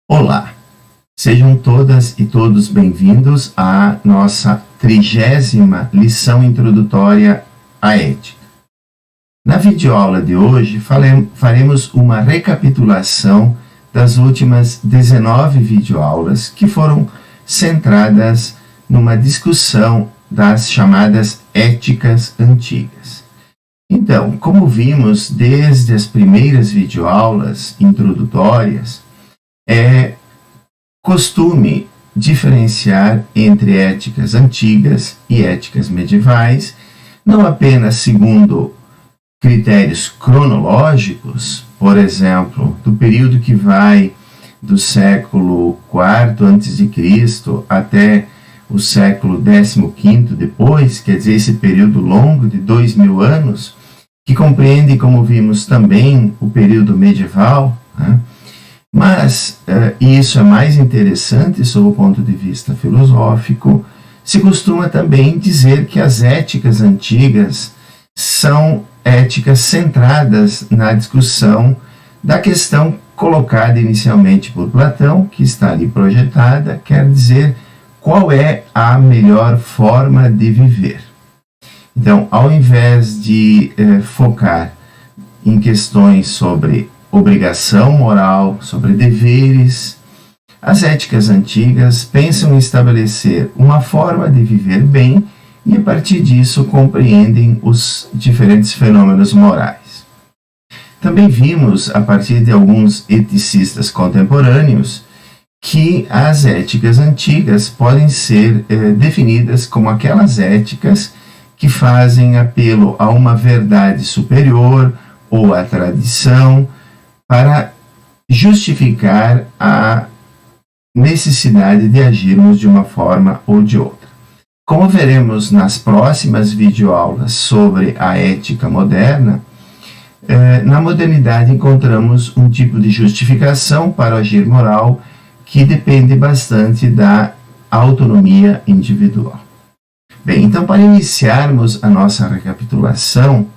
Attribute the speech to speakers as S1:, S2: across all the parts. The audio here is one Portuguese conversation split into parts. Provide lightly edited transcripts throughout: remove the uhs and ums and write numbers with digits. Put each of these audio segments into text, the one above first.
S1: Olá, sejam todas e todos bem-vindos à nossa 30ª lição introdutória à ética. Na videoaula de hoje faremos uma recapitulação das últimas 19 videoaulas que foram centradas numa discussão das chamadas éticas antigas. Então, como vimos desde as primeiras videoaulas introdutórias, é costume diferenciar entre éticas antigas e éticas medievais, não apenas segundo critérios cronológicos, por exemplo, do período que vai do século IV a.C. até o século XV depois, quer dizer, esse período longo de 2000 anos, que compreende, como vimos também, o período medieval, né? Mas, e isso é mais interessante sob o ponto de vista filosófico, se costuma também dizer que as éticas antigas são éticas centradas na discussão da questão colocada inicialmente por Platão, que está ali projetada, quer dizer, qual é a melhor forma de viver. Então, ao invés de focar em questões sobre obrigação moral, sobre deveres, as éticas antigas pensam em estabelecer uma forma de viver bem e, a partir disso, compreendem os diferentes fenômenos morais. Também vimos, a partir de alguns eticistas contemporâneos, que as éticas antigas podem ser definidas como aquelas éticas que fazem apelo a uma verdade superior ou à tradição, para justificar a necessidade de agirmos de uma forma ou de outra. Como veremos nas próximas videoaulas sobre a ética moderna, na modernidade encontramos um tipo de justificação para o agir moral que depende bastante da autonomia individual. Bem, então, para iniciarmos a nossa recapitulação,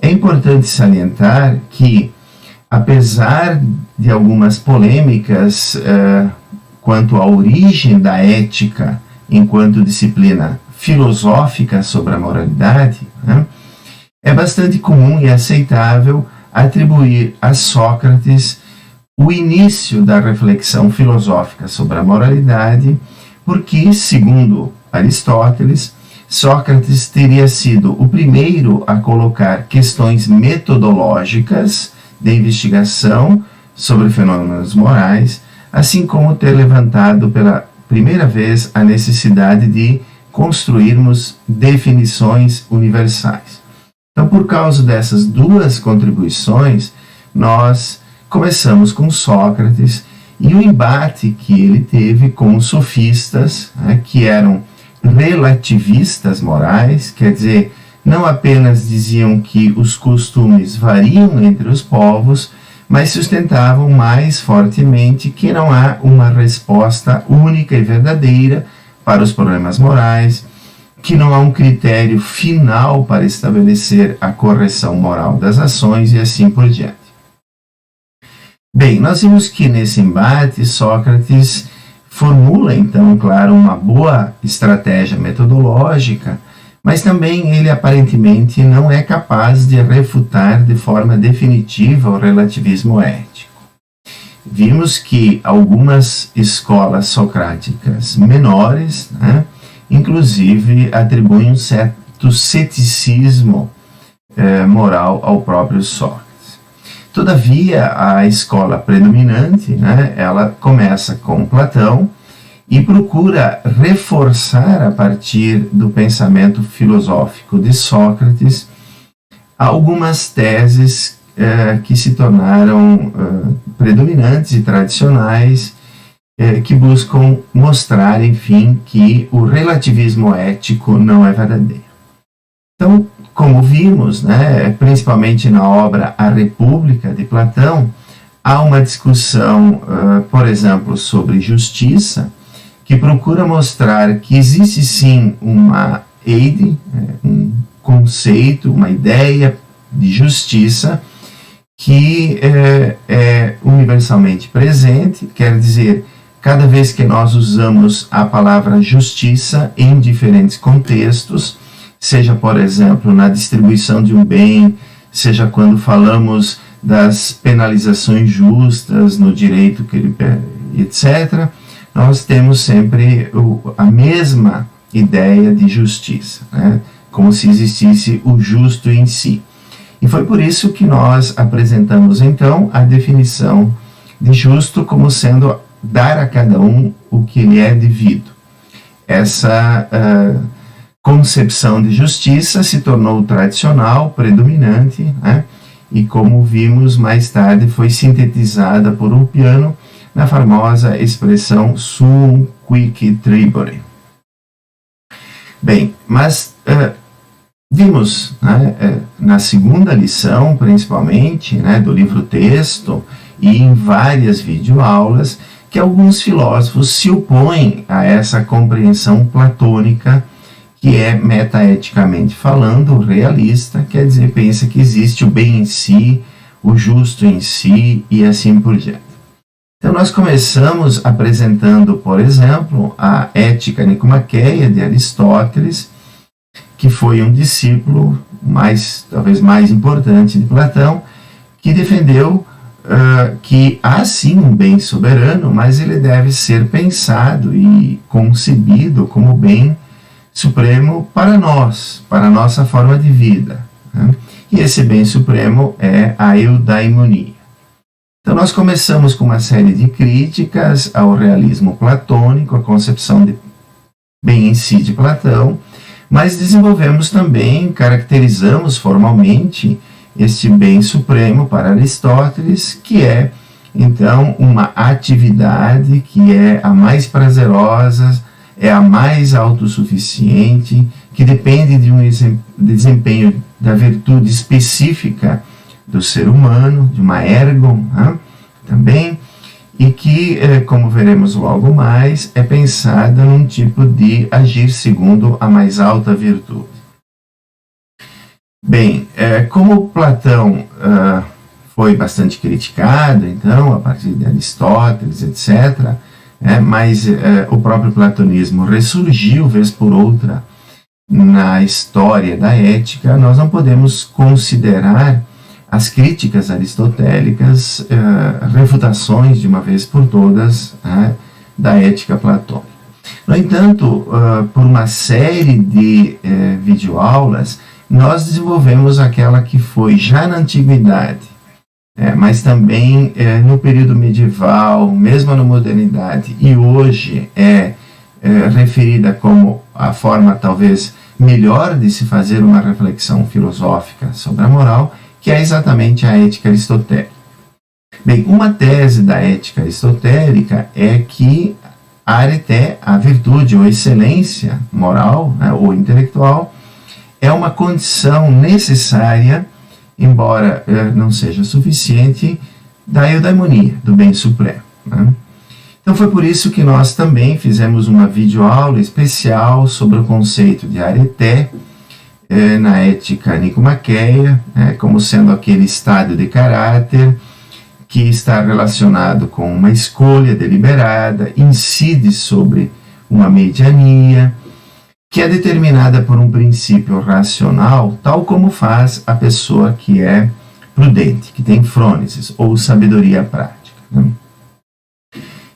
S1: é importante salientar que, apesar de algumas polêmicas quanto à origem da ética enquanto disciplina filosófica sobre a moralidade, né, é bastante comum e aceitável atribuir a Sócrates o início da reflexão filosófica sobre a moralidade, porque, segundo Aristóteles, Sócrates teria sido o primeiro a colocar questões metodológicas de investigação sobre fenômenos morais, assim como ter levantado pela primeira vez a necessidade de construirmos definições universais. Então, por causa dessas duas contribuições, nós começamos com Sócrates e o embate que ele teve com os sofistas, né, que eram relativistas morais, quer dizer, não apenas diziam que os costumes variam entre os povos, mas sustentavam mais fortemente que não há uma resposta única e verdadeira para os problemas morais, que não há um critério final para estabelecer a correção moral das ações e assim por diante. Bem, nós vimos que nesse embate Sócrates formula, então, claro, uma boa estratégia metodológica, mas também ele aparentemente não é capaz de refutar de forma definitiva o relativismo ético. Vimos que algumas escolas socráticas menores, né, inclusive atribuem um certo ceticismo moral ao próprio Sócrates. Todavia, a escola predominante, né, ela começa com Platão e procura reforçar, a partir do pensamento filosófico de Sócrates, algumas teses que se tornaram predominantes e tradicionais, que buscam mostrar, enfim, que o relativismo ético não é verdadeiro. Então, como vimos, né, principalmente na obra A República, de Platão, há uma discussão, por exemplo, sobre justiça, que procura mostrar que existe sim uma eide, um conceito, uma ideia de justiça que é universalmente presente, quer dizer, cada vez que nós usamos a palavra justiça em diferentes contextos, seja, por exemplo, na distribuição de um bem, seja quando falamos das penalizações justas no direito, etc., nós temos sempre a mesma ideia de justiça, né? Como se existisse o justo em si. E foi por isso que nós apresentamos, então, a definição de justo como sendo dar a cada um o que lhe é devido. Essa concepção de justiça se tornou tradicional, predominante, né? E como vimos mais tarde, foi sintetizada por Ulpiano na famosa expressão sum quic tribore. Bem, mas vimos, né, na segunda lição, principalmente, né, do livro-texto e em várias videoaulas, que alguns filósofos se opõem a essa compreensão platônica, que é metaeticamente falando, realista, quer dizer, pensa que existe o bem em si, o justo em si e assim por diante. Então nós começamos apresentando, por exemplo, a Ética Nicomaqueia de Aristóteles, que foi um discípulo talvez mais importante de Platão, que defendeu que há sim um bem soberano, mas ele deve ser pensado e concebido como bem supremo para nós, para a nossa forma de vida, né? E esse bem supremo é a eudaimonia. Então nós começamos com uma série de críticas ao realismo platônico, a concepção de bem em si de Platão, mas desenvolvemos também, caracterizamos formalmente este bem supremo para Aristóteles, que é, então, uma atividade que é a mais prazerosa, é a mais autossuficiente, que depende de um desempenho da virtude específica do ser humano, de uma ergon, né, também, e que, como veremos logo mais, é pensada num tipo de agir segundo a mais alta virtude. Bem, como Platão foi bastante criticado, então, a partir de Aristóteles, etc., mas o próprio platonismo ressurgiu, vez por outra, na história da ética, nós não podemos considerar as críticas aristotélicas refutações, de uma vez por todas, da ética platônica. No entanto, por uma série de videoaulas, nós desenvolvemos aquela que foi já na antiguidade, mas também no período medieval, mesmo na modernidade, e hoje é referida como a forma talvez melhor de se fazer uma reflexão filosófica sobre a moral, que é exatamente a ética aristotélica. Bem, uma tese da ética aristotélica é que a areté, a virtude ou excelência moral, né, ou intelectual, é uma condição necessária, embora não seja suficiente, da eudaimonia, do bem supremo, né? Então foi por isso que nós também fizemos uma videoaula especial sobre o conceito de areté na ética nicomaqueia, como sendo aquele estado de caráter que está relacionado com uma escolha deliberada, incide sobre uma mediania, que é determinada por um princípio racional, tal como faz a pessoa que é prudente, que tem frônesis, ou sabedoria prática, né?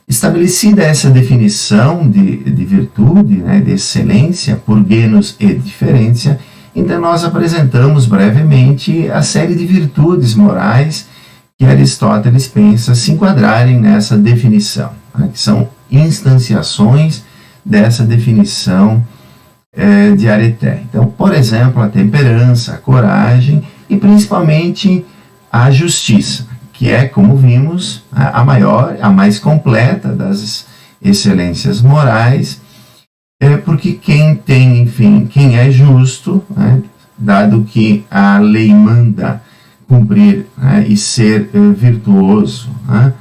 S1: Estabelecida essa definição de virtude, né, de excelência, por genus e diferência, então nós apresentamos brevemente a série de virtudes morais que Aristóteles pensa se enquadrarem nessa definição, né, que são instanciações dessa definição de areté. Então, por exemplo, a temperança, a coragem e principalmente a justiça, que é, como vimos, a maior, a mais completa das excelências morais, porque quem é justo, né, dado que a lei manda cumprir, né, e ser virtuoso, né,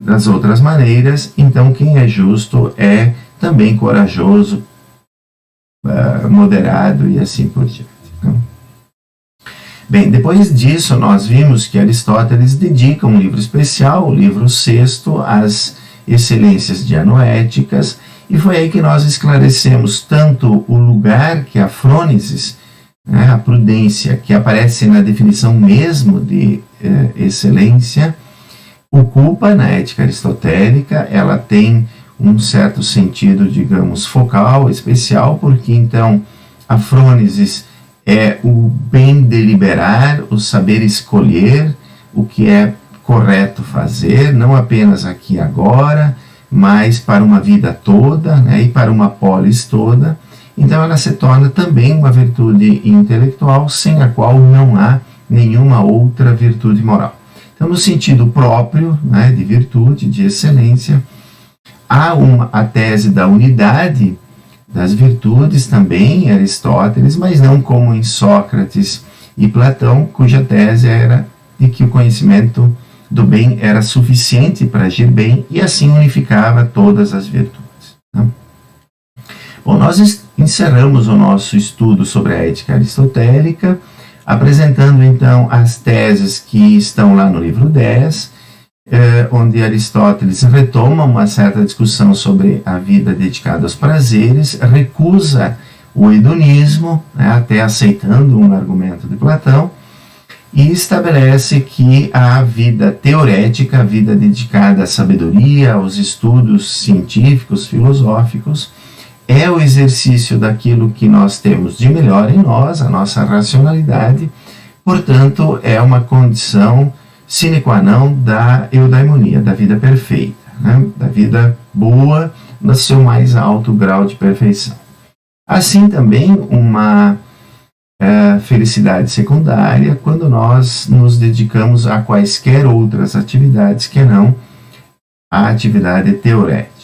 S1: das outras maneiras, então quem é justo é também corajoso, moderado e assim por diante, né? Bem, depois disso nós vimos que Aristóteles dedica um livro especial, o livro sexto, às excelências dianoéticas, e foi aí que nós esclarecemos tanto o lugar que a frônesis, a prudência, que aparece na definição mesmo de excelência, ocupa na ética aristotélica. Ela tem um certo sentido, digamos, focal, especial, porque então a frônesis é o bem deliberar, o saber escolher o que é correto fazer, não apenas aqui e agora, mas para uma vida toda, e para uma polis toda. Então ela se torna também uma virtude intelectual, sem a qual não há nenhuma outra virtude moral. Então, no sentido próprio, de virtude, de excelência, há a tese da unidade das virtudes também em Aristóteles, mas não como em Sócrates e Platão, cuja tese era de que o conhecimento do bem era suficiente para agir bem e assim unificava todas as virtudes. Bom, nós encerramos o nosso estudo sobre a ética aristotélica, apresentando então as teses que estão lá no livro 10, onde Aristóteles retoma uma certa discussão sobre a vida dedicada aos prazeres, recusa o hedonismo, até aceitando um argumento de Platão, e estabelece que a vida teorética, a vida dedicada à sabedoria, aos estudos científicos, filosóficos, é o exercício daquilo que nós temos de melhor em nós, a nossa racionalidade, portanto, é uma condição sine qua non da eudaimonia, da vida perfeita, da vida boa, no seu mais alto grau de perfeição. Assim também uma felicidade secundária quando nós nos dedicamos a quaisquer outras atividades que não a atividade teorética.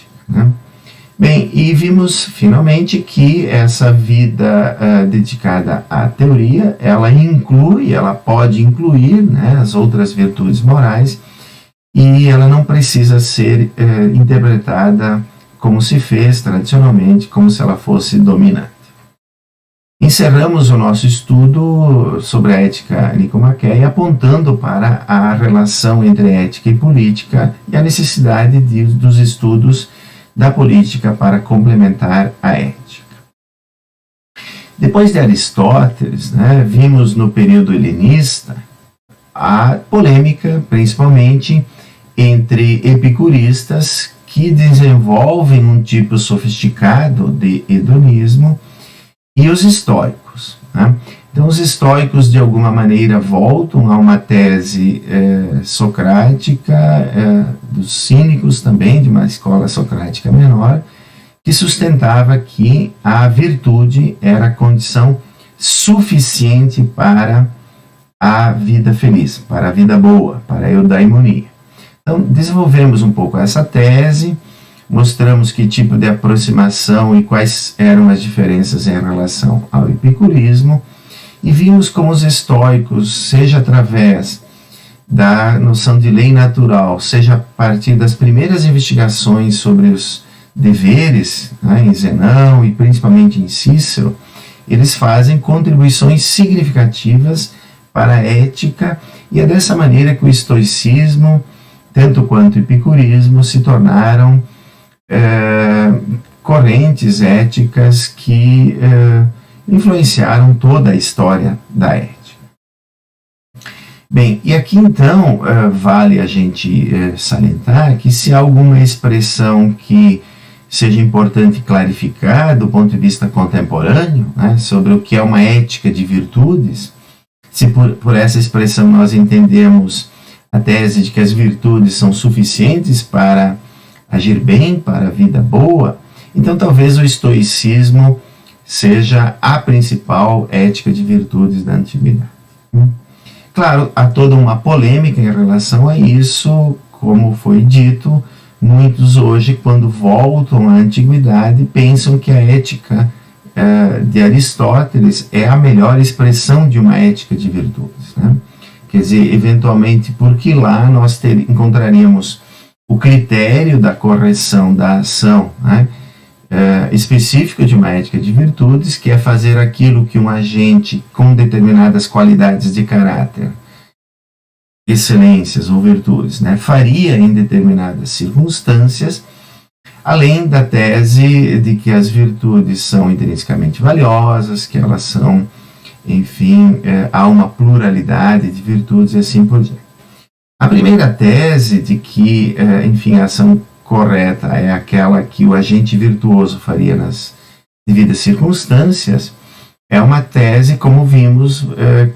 S1: Bem, e vimos finalmente que essa vida dedicada à teoria, ela pode incluir as outras virtudes morais, e ela não precisa ser interpretada como se fez tradicionalmente, como se ela fosse dominante. Encerramos o nosso estudo sobre a ética nicomaqueia apontando para a relação entre ética e política e a necessidade dos estudos da política para complementar a ética. Depois de Aristóteles, vimos no período helenista a polêmica, principalmente entre epicuristas que desenvolvem um tipo sofisticado de hedonismo e os estoicos. Então, os estoicos, de alguma maneira, voltam a uma tese socrática, dos cínicos também, de uma escola socrática menor, que sustentava que a virtude era a condição suficiente para a vida feliz, para a vida boa, para a eudaimonia. Então, desenvolvemos um pouco essa tese, mostramos que tipo de aproximação e quais eram as diferenças em relação ao epicurismo, e vimos como os estoicos, seja através da noção de lei natural, seja a partir das primeiras investigações sobre os deveres, em Zenão e principalmente em Cícero, eles fazem contribuições significativas para a ética, e é dessa maneira que o estoicismo, tanto quanto o epicurismo, se tornaram correntes éticas que influenciaram toda a história da ética. Bem, e aqui então vale a gente salientar que se há alguma expressão que seja importante clarificar do ponto de vista contemporâneo, sobre o que é uma ética de virtudes, se por essa expressão nós entendemos a tese de que as virtudes são suficientes para agir bem, para a vida boa, então talvez o estoicismo seja a principal ética de virtudes da antiguidade. Claro, há toda uma polêmica em relação a isso, como foi dito, muitos hoje, quando voltam à antiguidade, pensam que a ética de Aristóteles é a melhor expressão de uma ética de virtudes. Quer dizer, eventualmente, porque lá nós encontraríamos o critério da correção da ação, específico de uma ética de virtudes, que é fazer aquilo que um agente com determinadas qualidades de caráter, excelências ou virtudes, né, faria em determinadas circunstâncias, além da tese de que as virtudes são intrinsecamente valiosas, que elas são, enfim, há uma pluralidade de virtudes e assim por diante. A primeira tese de que, enfim, a ação correta é aquela que o agente virtuoso faria nas devidas circunstâncias, é uma tese, como vimos,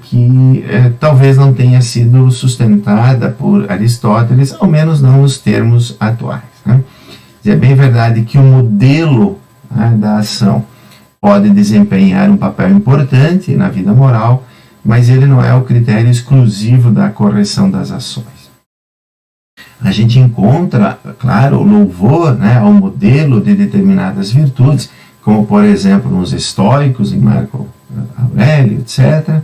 S1: que talvez não tenha sido sustentada por Aristóteles, ao menos não nos termos atuais, né? É bem verdade que o modelo, né, da ação pode desempenhar um papel importante na vida moral, mas ele não é o critério exclusivo da correção das ações. A gente encontra, claro, o louvor, né, ao modelo de determinadas virtudes, como, por exemplo, nos estoicos, em Marco Aurélio, etc.,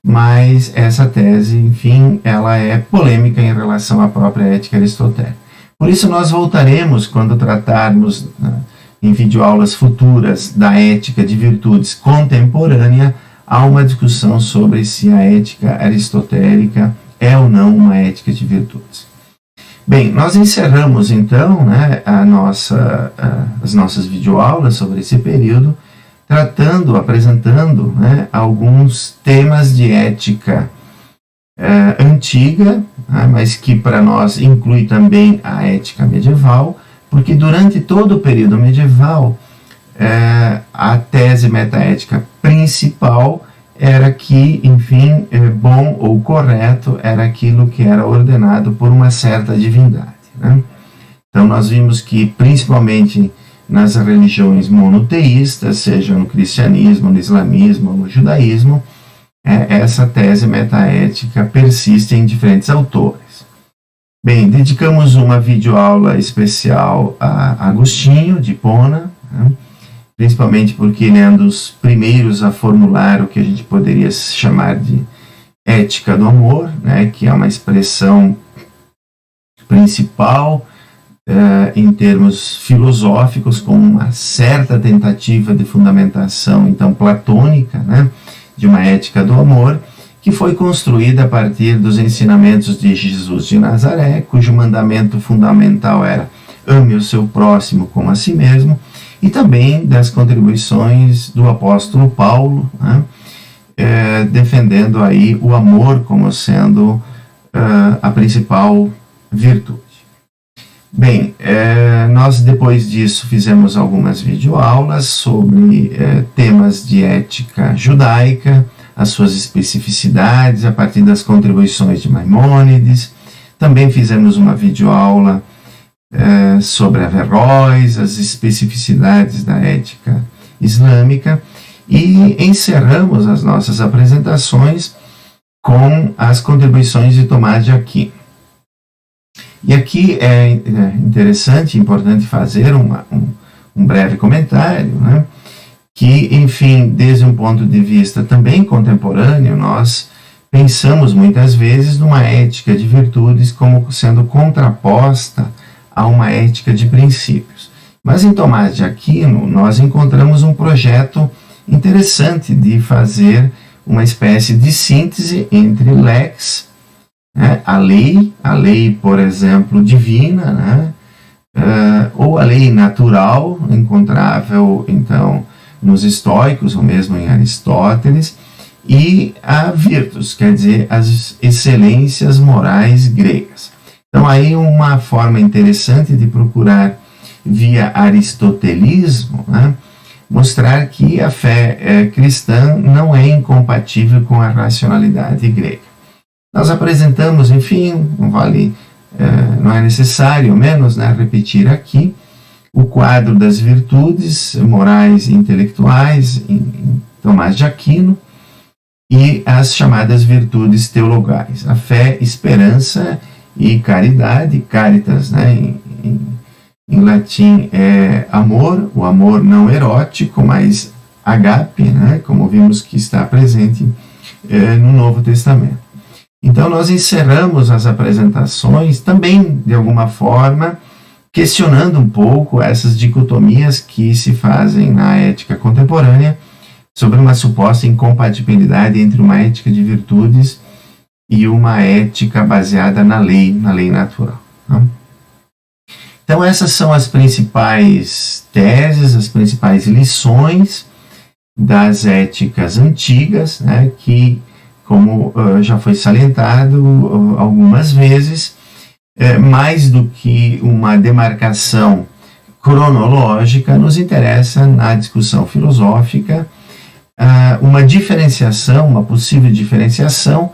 S1: mas essa tese, enfim, ela é polêmica em relação à própria ética aristotélica. Por isso nós voltaremos, quando tratarmos, né, em videoaulas futuras, da ética de virtudes contemporânea, a uma discussão sobre se a ética aristotélica é ou não uma ética de virtudes. Bem, nós encerramos então, né, as nossas videoaulas sobre esse período, apresentando, né, alguns temas de ética antiga, né, mas que para nós inclui também a ética medieval, porque durante todo o período medieval a tese metaética principal era que, enfim, bom ou correto era aquilo que era ordenado por uma certa divindade, né? Então nós vimos que, principalmente nas religiões monoteístas, seja no cristianismo, no islamismo ou no judaísmo, essa tese metaética persiste em diferentes autores. Bem, dedicamos uma videoaula especial a Agostinho de Hipona, né? Principalmente porque ele é um dos primeiros a formular o que a gente poderia chamar de ética do amor, né, que é uma expressão principal em termos filosóficos, com uma certa tentativa de fundamentação, então, platônica, né, de uma ética do amor, que foi construída a partir dos ensinamentos de Jesus de Nazaré, cujo mandamento fundamental era ame o seu próximo como a si mesmo, e também das contribuições do apóstolo Paulo, né, defendendo aí o amor como sendo a principal virtude. Bem, nós depois disso fizemos algumas videoaulas sobre temas de ética judaica, as suas especificidades a partir das contribuições de Maimônides. Também fizemos uma videoaula sobre Averroes, as especificidades da ética islâmica, e encerramos as nossas apresentações com as contribuições de Tomás de Aquino. E aqui é interessante e importante fazer um breve comentário, né, que, enfim, desde um ponto de vista também contemporâneo, nós pensamos muitas vezes numa ética de virtudes como sendo contraposta a uma ética de princípios. Mas em Tomás de Aquino nós encontramos um projeto interessante de fazer uma espécie de síntese entre lex, né, a lei, por exemplo, divina, né, ou a lei natural, encontrável, então, nos estoicos, ou mesmo em Aristóteles, e a virtus, quer dizer, as excelências morais gregas. Então, aí uma forma interessante de procurar, via aristotelismo, né, mostrar que a fé cristã não é incompatível com a racionalidade grega. Nós apresentamos, enfim, não é necessário, ao menos, né, repetir aqui, o quadro das virtudes morais e intelectuais em Tomás de Aquino e as chamadas virtudes teologais, a fé, esperança e caridade. Caritas, né, em latim é amor, o amor não erótico, mas agape, né, como vimos que está presente no Novo Testamento. Então nós encerramos as apresentações também, de alguma forma, questionando um pouco essas dicotomias que se fazem na ética contemporânea sobre uma suposta incompatibilidade entre uma ética de virtudes e uma ética baseada na lei natural. Né? Então essas são as principais teses, as principais lições das éticas antigas, né, que, como já foi salientado algumas vezes, mais do que uma demarcação cronológica, nos interessa na discussão filosófica uma diferenciação, uma possível diferenciação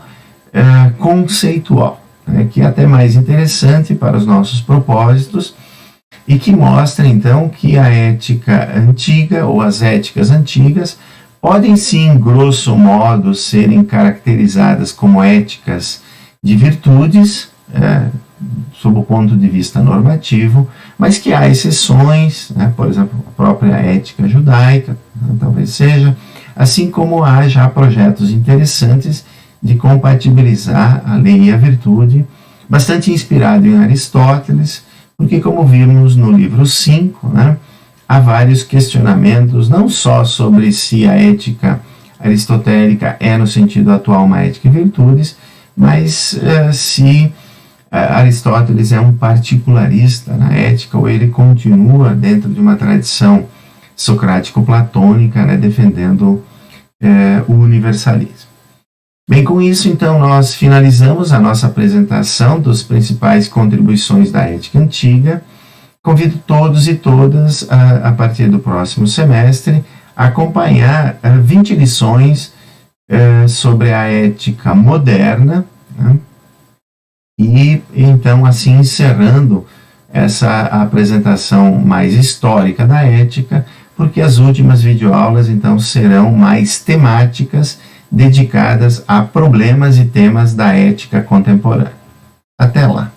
S1: conceitual, né, que é até mais interessante para os nossos propósitos e que mostra então que a ética antiga ou as éticas antigas podem sim, grosso modo, serem caracterizadas como éticas de virtudes, sob o ponto de vista normativo, mas que há exceções, né, por exemplo, a própria ética judaica, né, talvez seja, assim como há já projetos interessantes de compatibilizar a lei e a virtude, bastante inspirado em Aristóteles, porque, como vimos no livro 5, né, há vários questionamentos, não só sobre se a ética aristotélica é, no sentido atual, uma ética de virtudes, mas se Aristóteles é um particularista na ética ou ele continua dentro de uma tradição socrático-platônica, né, defendendo o universalismo. Bem, com isso, então, nós finalizamos a nossa apresentação das principais contribuições da ética antiga. Convido todos e todas, a partir do próximo semestre, a acompanhar 20 lições sobre a ética moderna, né? E, então, assim, encerrando essa apresentação mais histórica da ética, porque as últimas videoaulas, então, serão mais temáticas, dedicadas a problemas e temas da ética contemporânea. Até lá!